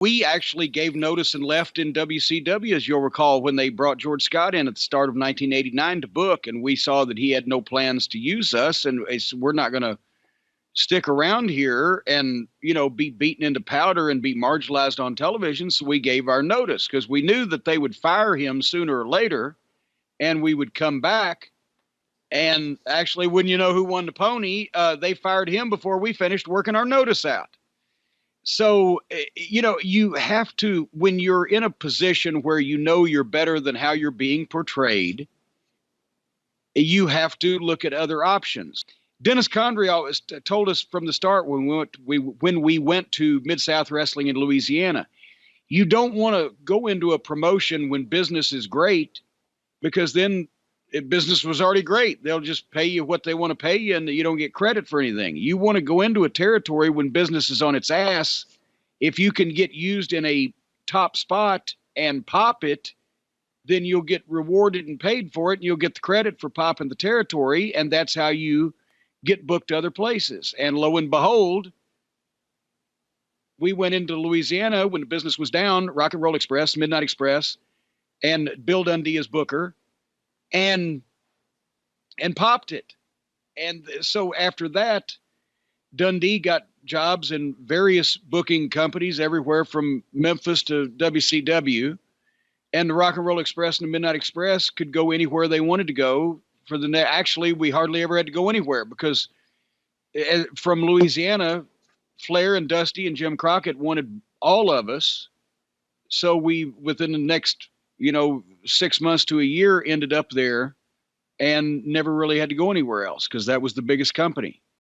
We actually gave notice and left in WCW, as you'll recall, when they brought George Scott in at the start of 1989 to book, and we saw that he had no plans to use us, and we're not going to stick around here and, be beaten into powder and be marginalized on television. So we gave our notice because we knew that they would fire him sooner or later, and we would come back. And actually, when you know who won the pony, they fired him before we finished working our notice out. So, you have to, when you're in a position where you're better than how you're being portrayed, you have to look at other options. Dennis Condrey always told us from the start when we went to Mid-South Wrestling in Louisiana, you don't want to go into a promotion when business is great, because then business was already great. They'll just pay you what they want to pay you, and you don't get credit for anything. You want to go into a territory when business is on its ass. If you can get used in a top spot and pop it, then you'll get rewarded and paid for it, and you'll get the credit for popping the territory, and that's how you get booked other places. And lo and behold, we went into Louisiana when the business was down, Rock and Roll Express, Midnight Express, and Bill Dundee as booker, and popped it. And so after that, Dundee got jobs in various booking companies everywhere from Memphis to WCW, and the Rock and Roll Express and the Midnight Express could go anywhere they wanted to go. Actually, we hardly ever had to go anywhere, because from Louisiana, Flair and Dusty and Jim Crockett wanted all of us. So we, within the next 6 months to a year, ended up there and never really had to go anywhere else, because that was the biggest company.